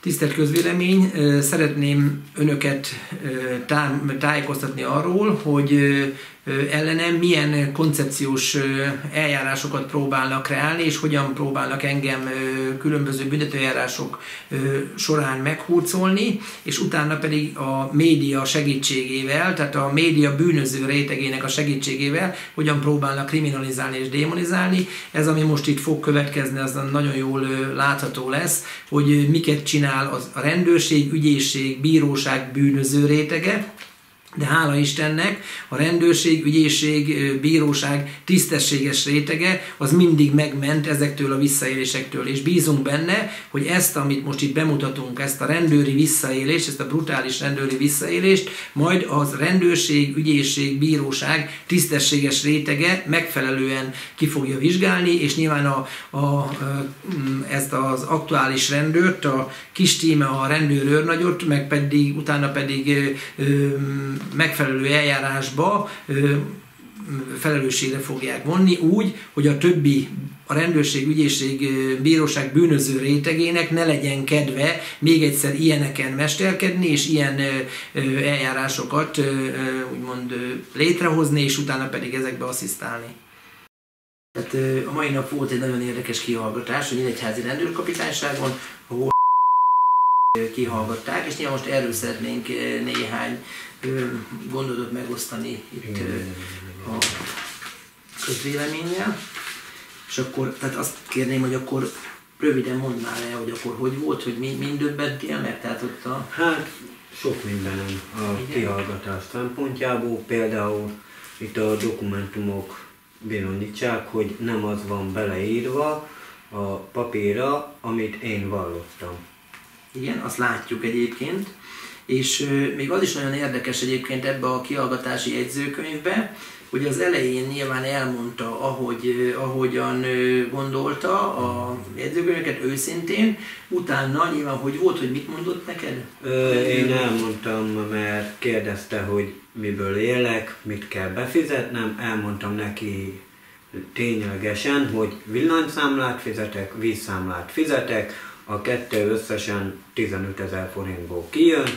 Tisztelt közvélemény, szeretném önöket tájékoztatni arról, hogy ellenem milyen koncepciós eljárásokat próbálnak kreálni, és hogyan próbálnak engem különböző büntetőeljárások során meghurcolni, és utána pedig a média segítségével, tehát a média bűnöző rétegének a segítségével hogyan próbálnak kriminalizálni és démonizálni. Ez, ami most itt fog következni, az nagyon jól látható lesz, hogy miket csinál a rendőrség, ügyészség, bíróság bűnöző rétege. De hála Istennek a rendőrség, ügyészség, bíróság tisztességes rétege az mindig megment ezektől a visszaélésektől, és bízunk benne, hogy ezt, amit most itt bemutatunk, ezt a rendőri visszaélést, ezt a brutális rendőri visszaélést, majd az rendőrség, ügyészség, bíróság tisztességes rétege megfelelően ki fogja vizsgálni, és nyilván ezt az aktuális rendőrt, a kis tíme, a rendőrőrnagyot, meg pedig utána pedig megfelelő eljárásba felelősségre fogják vonni úgy, hogy a többi, a rendőrség, ügyészség, bíróság bűnöző rétegének ne legyen kedve még egyszer ilyeneken mesterkedni, és ilyen eljárásokat úgymond létrehozni, és utána pedig ezekbe asszisztálni. Tehát a mai nap volt egy nagyon érdekes kihallgatás a Nyíregyházi Rendőrkapitányságon, ahol kihallgatták, és nyilván most erről szeretnénk néhány gondolatot megosztani itt a közvéleménnyel. És akkor, tehát azt kérném, hogy akkor röviden mondd már el, hogy akkor hogy volt, hogy mind döbbentél meg, tehát ott a... Hát sok mindenem a kihallgatás szempontjából, például itt a dokumentumok bizonyítsák, hogy nem az van beleírva a papírra, amit én vallottam. Igen, azt látjuk egyébként. És még az is nagyon érdekes egyébként ebbe a kihallgatási jegyzőkönyvbe, hogy az elején nyilván elmondta, ahogyan gondolta a jegyzőkönyveket őszintén, utána nyilván hogy volt, hogy mit mondott neked? Én elmondtam, mert kérdezte, hogy miből élek, mit kell befizetnem, elmondtam neki ténylegesen, hogy villanyszámlát fizetek, vízszámlát fizetek, a kettő összesen 15 000 forintból kijön,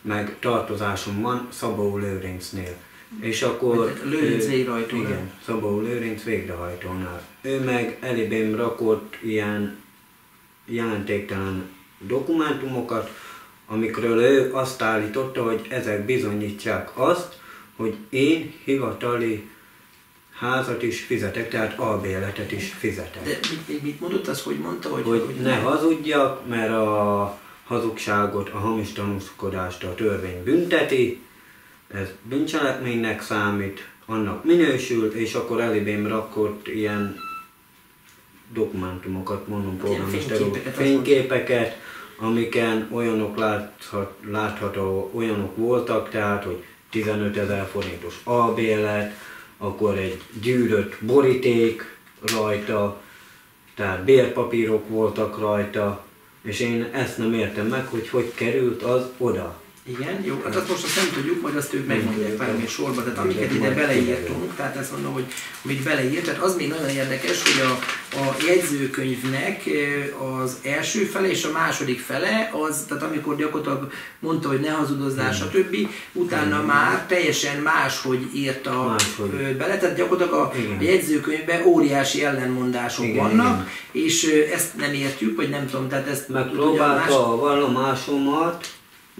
meg tartozásom van Szabó Lőrincnél. És akkor... Lőrinc végrehajtónál. Igen, Szabó Lőrinc végrehajtónál. Ő meg elébém rakott ilyen jelentéktelen dokumentumokat, amikről ő azt állította, hogy ezek bizonyítsák azt, hogy én hivatali házat is fizetek, tehát albérletet is fizetek. De mit mondott az, hogy mondta? Hogy ne hazudjak, mert a hazugságot, a hamis tanúskodást a törvény bünteti, ez bűncselekménynek számít, annak minősül, és akkor elébém rakott ilyen dokumentumokat, mondom, fényképeket, amiken olyanok látható, olyanok voltak, tehát, hogy 15 000 forintos albérlet, akkor egy gyűrött boríték rajta, tehát bérpapírok voltak rajta, és én ezt nem értem meg, hogy került az oda. Igen, jó, hát azt most azt nem tudjuk, majd azt ők megmondják valamilyen sorban, tehát amiket ide beleírtunk, tehát ezt mondom, hogy amit beleírt, tehát az még nagyon érdekes, hogy a jegyzőkönyvnek az első fele és a második fele, az, tehát amikor gyakorlatilag mondta, hogy ne hazudozzál, stb., utána már teljesen máshogy írta bele, tehát gyakorlatilag a jegyzőkönyvben óriási ellenmondások vannak, és ezt nem értjük, vagy nem tudom, tehát ezt... Megpróbálta a vallomásomat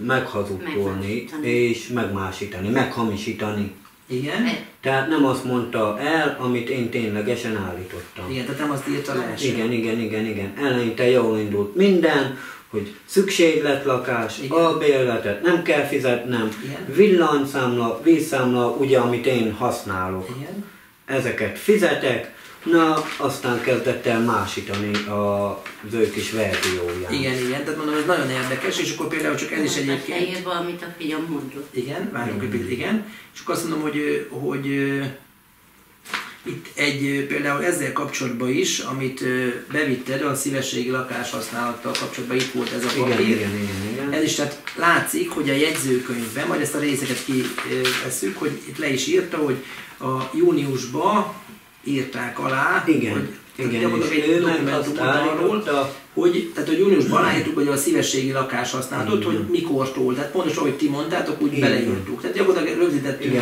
meghazudtolni és megmásítani, meghamisítani. Igen? Tehát nem azt mondta el, amit én ténylegesen állítottam. Igen, tehát nem azt írta le. Igen. Eleinte jól indult minden, hogy szükségletlakás, albérletet nem kell fizetnem, villanyszámla, vízszámla, ugye, amit én használok. Igen. Ezeket fizetek, na, aztán kezdett el másítani az ő kis verzióját. Igen, tehát mondom, ez nagyon érdekes, és akkor például csak ez is egyébként... Leírva, amit a fiam mondott. Igen, várjunk egy picit, igen. És akkor azt mondom, hogy itt például ezzel kapcsolatban is, amit bevitted, a szívességi lakás használattal kapcsolatban itt volt ez a papír. Igen. Ez is tehát látszik, hogy a jegyzőkönyvben, majd ezt a részeket kivesszük, hogy itt le is írta, hogy a júniusban írták alá, hogy Igen, és egy dokumentumot arról, hogy júniusban aláírtuk, hogy a szívességi lakáshasználatot, hogy mikortól, tehát pontosan, ahogy ti mondtátok, úgy beleírtuk. Tehát gyakorlatilag rögzítettünk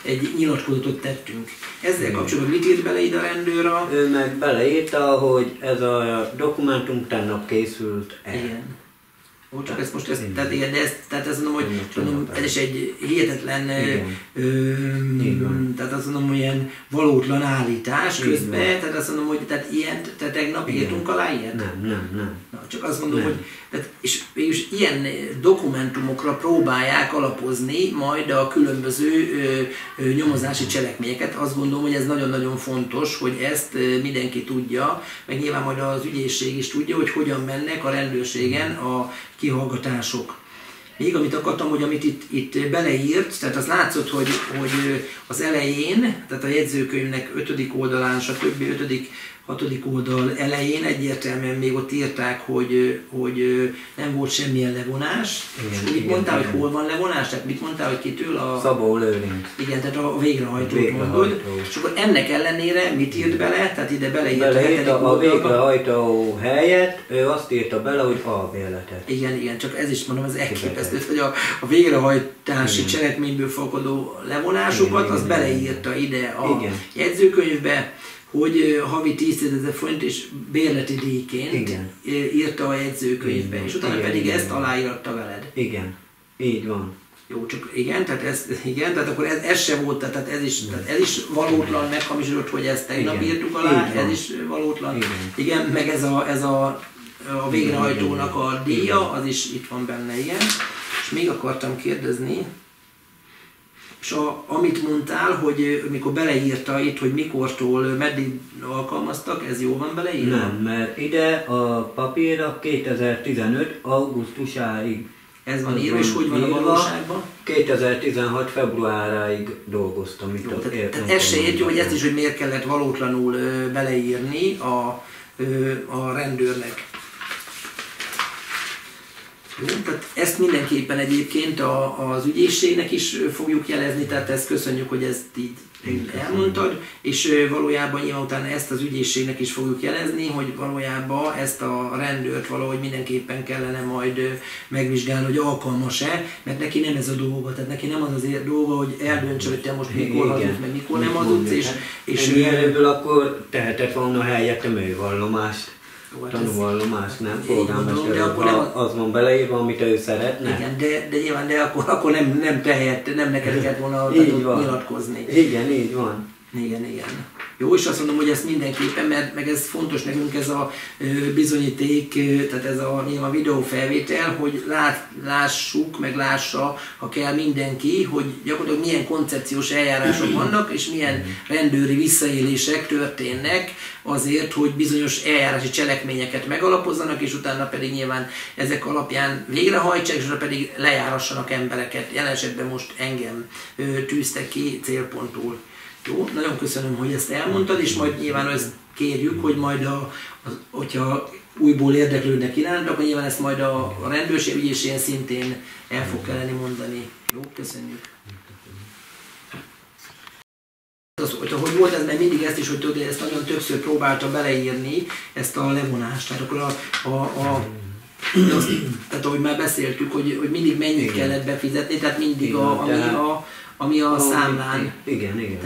egy nyilatkozatot tettünk. Ezzel kapcsolatban mit írt bele ide a rendőr? Ő meg beleírta, hogy ez a dokumentum tegnap készült el. Igen. Csak ezt most, tehát igen, de tehát azt mondom, hogy ez is egy hihetetlen, tehát azt mondom, hogy ilyen valótlan állítás közben, tehát azt mondom, hogy tehát ilyent, tehát tegnap írtunk alá ilyet? Nem. Na, csak azt mondom, hogy és mégis ilyen dokumentumokra próbálják alapozni majd a különböző nyomozási cselekményeket. Azt gondolom, hogy ez nagyon-nagyon fontos, hogy ezt mindenki tudja, meg nyilván majd az ügyészség is tudja, hogy hogyan mennek a rendőrségen a kihallgatások. Még amit akartam, hogy amit itt beleírt, tehát az látszott, hogy az elején, tehát a jegyzőkönyvnek 5. oldalán, stb. 6. oldal elején egyértelműen még ott írták, hogy nem volt semmilyen levonás. Igen, és mit mondtál, hogy hol van levonás? Tehát mit mondtál, hogy kitől? Szabó Lőrinc. Igen, tehát a végrehajtót mondod. És akkor ennek ellenére mit írt bele? Tehát ide beleírta a végrehajtó helyett, ő azt írta bele, hogy albérletet. Igen, csak ez is mondom, az elképesztő, hogy a végrehajtási cselekményből fakadó levonásokat, azt beleírta ide a jegyzőkönyvbe, hogy havi 10 000 forint és bérleti díjként írta a jegyzőkönyvbe, és utána pedig ezt aláíratta veled. Igen, így van. Jó, csak tehát akkor ez se volt, tehát ez is valótlan, meghamisodott, hogy ezt tegnap írtuk alá, ez is valótlan. Igen, meg ez a végrehajtónak a díja, az is itt van benne, igen. És még akartam kérdezni, és amit mondtál, hogy mikor beleírta itt, hogy mikortól meddig alkalmaztak, ez jól van beleírva? Nem, mert ide a papírra 2015. augusztusáig. Ez van írva, és hogy van a valóságban? 2016. februáráig dolgoztam itt. Jó, tehát ezt se értjük, hogy ezt is, hogy miért kellett valótlanul beleírni a rendőrnek. Jó, tehát ezt mindenképpen egyébként az ügyészségnek is fogjuk jelezni, tehát ezt köszönjük, hogy ezt így elmondtad, és valójában nyilván utána ezt az ügyészségnek is fogjuk jelezni, hogy valójában ezt a rendőrt valahogy mindenképpen kellene majd megvizsgálni, hogy alkalmas-e, mert neki nem ez a dolga, tehát neki nem az az dolga, hogy eldöntse, hogy te most mikor hazudsz, meg mikor nem hazudsz, és mielőbből akkor tehetett volna helyette művallomást. Tanúvallomás, nem polgármester, az van beleírva, amit ő szeretne. Igen, de nyilván akkor nem neked kellett volna nyilatkozni. Igen, így van. Igen. Jó, és azt mondom, hogy ezt mindenképpen, mert meg ez fontos nekünk ez a bizonyíték, tehát ez a nyilván videófelvétel, hogy lássuk, meg lássa, ha kell mindenki, hogy gyakorlatilag milyen koncepciós eljárások vannak, és milyen rendőri visszaélések történnek azért, hogy bizonyos eljárási cselekményeket megalapozzanak, és utána pedig nyilván ezek alapján végrehajtsák, és utána pedig lejárassanak embereket. Jelen esetben most engem tűztek ki célpontul. Jó, nagyon köszönöm, hogy ezt elmondtad, és majd nyilván ezt kérjük, hogy majd hogyha újból érdeklődnek iránt, akkor nyilván ezt majd a rendőrség ügyészségén szintén el fog kelleni mondani. Jó, köszönjük. Hogy volt ez, mert mindig ezt is, hogy tudod, ezt nagyon többször próbálta beleírni, ezt a levonást. Tehát akkor tehát ahogy már beszéltük, hogy mindig mennyit kellett befizetni, tehát mindig ami a számlán. Igen.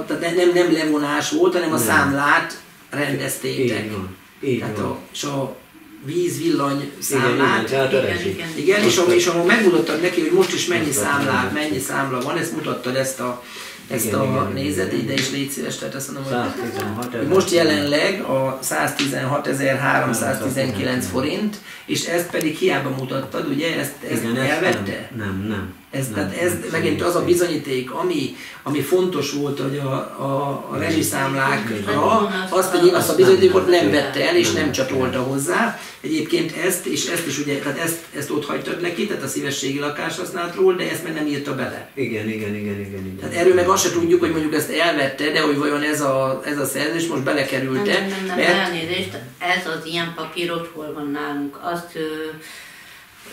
Tehát nem levonás volt, hanem a számlát rendeztétek. Így van. És a víz-villany számlát. Igen, és ahol megmutattad neki, hogy most is mennyi számla van, ezt mutattad ezt a nézet, ide is légy szíves, tehát azt mondom, hogy most jelenleg a 116.319 forint, és ezt pedig hiába mutattad, ugye, ezt elvette? Nem. Ez megint az a bizonyíték, ami fontos volt, hogy a rezsiszámlákra, azt a bizonyítékot nem vette el, és nem csatolta hozzá. Egyébként ezt is ugye, tehát ezt ott hagytad neki, tehát a szívességi lakáshasználatról, de ezt meg nem írta bele. Igen. Tehát erről meg azt se tudjuk, hogy mondjuk ezt elvette, de hogy vajon ez a szerződés most belekerült-e. Nem, elnézést, ez az ilyen papírot hol van nálunk. Azt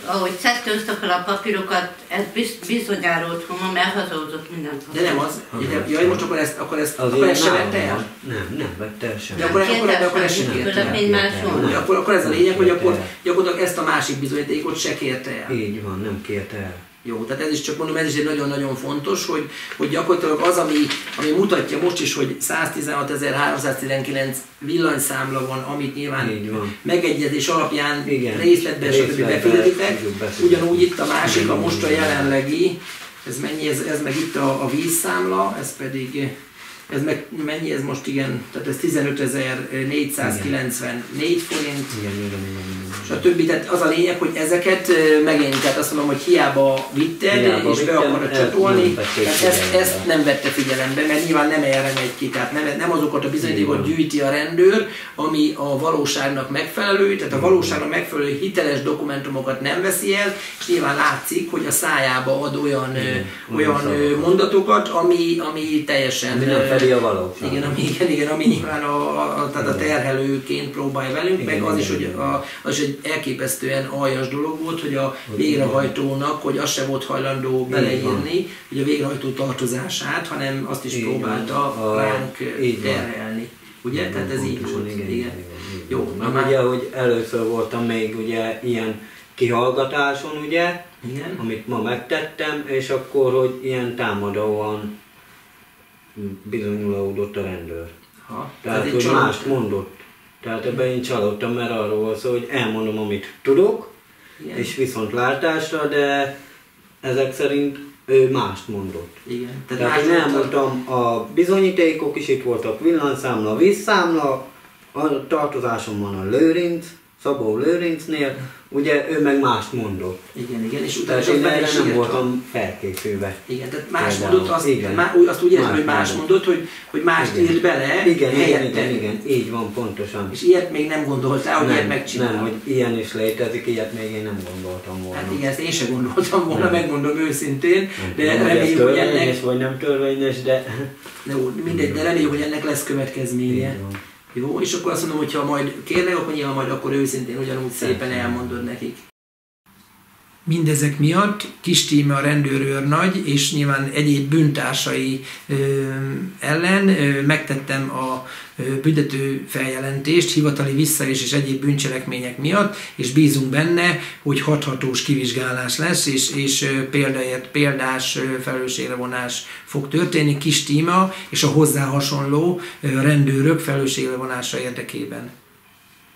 ahogy szedte fel a papírokat, ez bizonyára otthon van, mert hazahozott mindent. De nem az. Jaj, most akkor ezt se vette el? Nem vette el sem. De akkor ezt se kérte el. Akkor ez a lényeg, hogy akkor gyakorlatilag ezt a másik bizonyítékot se kérte el. Így van, nem kérte el. Jó, tehát ez is csak mondom, ez is egy nagyon-nagyon fontos, hogy gyakorlatilag az, ami mutatja most is, hogy 116.319 villanyszámla van, amit nyilván megegyezés alapján részletben befizetitek. Ugyanúgy itt a másik, a most a jelenlegi, ez mennyi, ez meg itt a vízszámla, ez pedig, ez meg mennyi, ez most igen, tehát ez 15.494 forint, és a többi, tehát az a lényeg, hogy ezeket megint, tehát azt mondom, hogy hiába vitted, és be akarod csatolni, tehát ezt nem vette figyelembe, mert nyilván nem erre megy ki, tehát nem azokat a bizonyítékokat gyűjti a rendőr, ami a valóságnak megfelelő, tehát a valóságnak megfelelő hiteles dokumentumokat nem veszi el, és nyilván látszik, hogy a szájába ad olyan mondatokat, ami teljesen a valóság. Igen, ami nyilván tehát a terhelőként próbálja velünk, meg az is, hogy az egy elképesztően aljas dolog volt, hogy a végrehajtónak, hogy az se volt hajlandó beleírni, hogy a végrehajtó tartozását, hanem azt is próbálta ránk terhelni. Ugye? Tehát ez így volt. Igen. Jó. Ugye, hogy először voltam még ugye ilyen kihallgatáson, ugye, amit ma megtettem, és akkor, hogy ilyen támadóan bizonyulódott a rendőr. Tehát, hogy mást mondott. Tehát ebben én csalódtam, mert arról volt szó, hogy elmondom, amit tudok, és viszontlátásra, de ezek szerint ő mást mondott. Igen. Tehát én elmondtam, a bizonyítékok is itt voltak, villanyszámla, vízszámla, a tartozásom van a Lőrinc, Szabó Lőrincnél, ugye ő meg mást mondott. Igen, és utána én erre nem voltam felkészülve. Igen, tehát más mondott, azt úgy értem, hogy más mondott, hogy mást írt bele. Igen, így van, pontosan. És ilyet még nem gondoltál, hogy ilyet megcsinálod? Nem, hogy ilyen is létezik, ilyet még én nem gondoltam volna. Hát igen, ezt én sem gondoltam volna, megmondom őszintén, de reméljük, hogy ennek... vagy nem törvényes, de... Mindegy, de reméljük, hogy ennek lesz következménye. Jó, és akkor azt mondom, hogy ha majd kérnek, akkor nyilván majd akkor őszintén ugyanúgy szépen elmondod nekik. Mindezek miatt Kis Tíme a rendőrőrnagy és nyilván egyéb bűntársai ellen megtettem a büntető feljelentést hivatali visszaélés és egyéb bűncselekmények miatt, és bízunk benne, hogy hathatós kivizsgálás lesz, és példás felelősségre vonás fog történni Kis Tíme és a hozzá hasonló rendőrök felelősségre vonása érdekében.